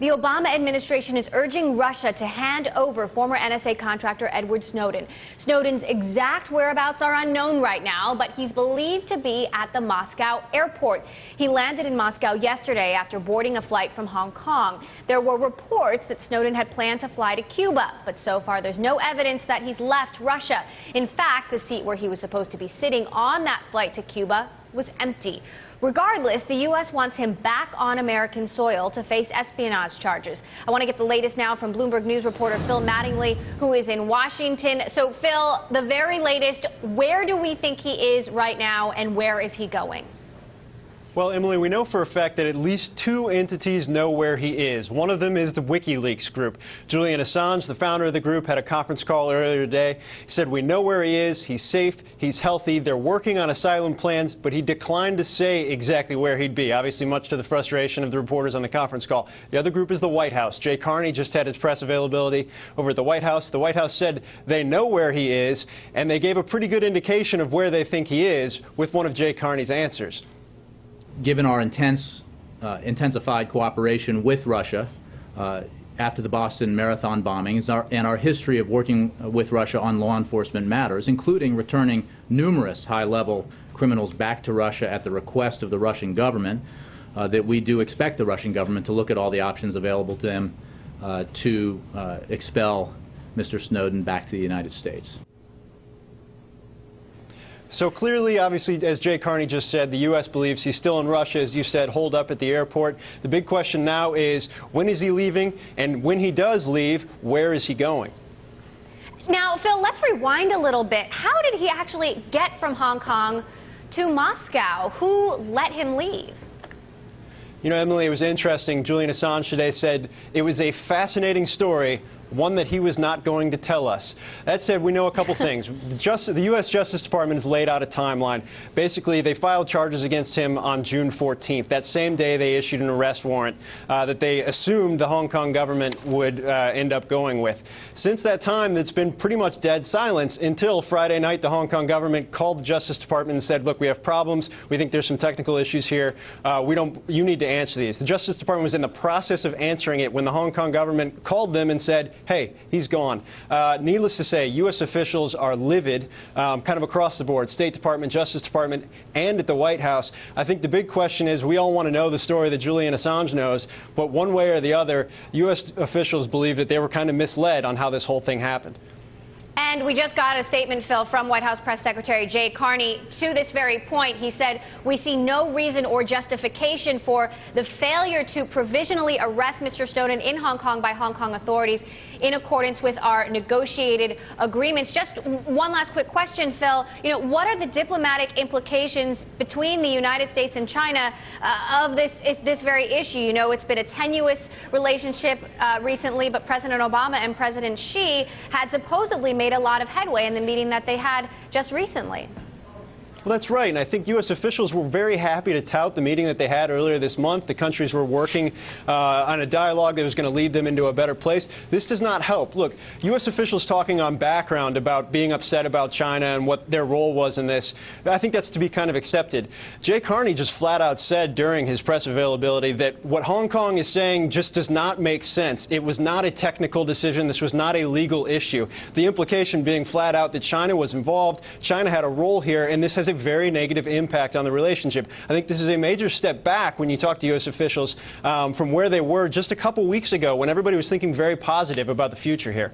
The Obama administration is urging Russia to hand over former NSA contractor Edward Snowden. Snowden's exact whereabouts are unknown right now, but he's believed to be at the Moscow airport. He landed in Moscow yesterday after boarding a flight from Hong Kong. There were reports that Snowden had planned to fly to Cuba, but so far there's no evidence that he's left Russia. In fact, the seat where he was supposed to be sitting on that flight to Cuba was empty. Regardless, the U.S. wants him back on American soil to face espionage charges. I want to get the latest now from Bloomberg News reporter Phil Mattingly, who is in Washington. So, Phil, the very latest, where do we think he is right now, and where is he going? Well, Emily, we know for a fact that at least two entities know where he is. One of them is the WikiLeaks group. Julian Assange, the founder of the group, had a conference call earlier today. He said, we know where he is, he's safe, he's healthy, they're working on asylum plans, but he declined to say exactly where he'd be, obviously much to the frustration of the reporters on the conference call. The other group is the White House. Jay Carney just had his press availability over at the White House. The White House said they know where he is, and they gave a pretty good indication of where they think he is with one of Jay Carney's answers. Given our intensified cooperation with Russia after the Boston Marathon bombings and our history of working with Russia on law enforcement matters, including returning numerous high-level criminals back to Russia at the request of the Russian government, that we do expect the Russian government to look at all the options available to them to expel Mr. Snowden back to the United States. So clearly, obviously, as Jay Carney just said, the U.S. believes he's still in Russia, as you said, holed up at the airport. The big question now is, when is he leaving? And when he does leave, where is he going? Now, Phil, let's rewind a little bit. How did he actually get from Hong Kong to Moscow? Who let him leave? You know, Emily, it was interesting. Julian Assange today said it was a fascinating story, one that he was not going to tell us. That said, we know a couple things. The U.S. Justice Department has laid out a timeline. Basically, they filed charges against him on June 14th. That same day, they issued an arrest warrant that they assumed the Hong Kong government would end up going with. Since that time, it's been pretty much dead silence until Friday night. The Hong Kong government called the Justice Department and said, look, we have problems. We think there's some technical issues here. You need to answer these. The Justice Department was in the process of answering it when the Hong Kong government called them and said, hey, he's gone. Needless to say, U.S. officials are livid, kind of across the board, State Department, Justice Department, and at the White House. I think the big question is, we all want to know the story that Julian Assange knows, but one way or the other, U.S. officials believe that they were kind of misled on how this whole thing happened. And we just got a statement, Phil, from White House Press Secretary Jay Carney to this very point. He said, we see no reason or justification for the failure to provisionally arrest Mr. Snowden in Hong Kong by Hong Kong authorities in accordance with our negotiated agreements. Just one last quick question, Phil. You know, what are the diplomatic implications between the United States and China of this very issue? You know, it's been a tenuous relationship recently, but President Obama and President Xi had supposedly made a lot of headway in the meeting that they had just recently. Well, that's right, and I think U.S. officials were very happy to tout the meeting that they had earlier this month. The countries were working on a dialogue that was going to lead them into a better place. This does not help. Look, U.S. officials talking on background about being upset about China and what their role was in this, I think that's to be kind of accepted. Jay Carney just flat out said during his press availability that what Hong Kong is saying just does not make sense. It was not a technical decision. This was not a legal issue. The implication being flat out that China was involved, China had a role here, and this has a very negative impact on the relationship. I think this is a major step back when you talk to U.S. officials from where they were just a couple weeks ago when everybody was thinking very positive about the future here.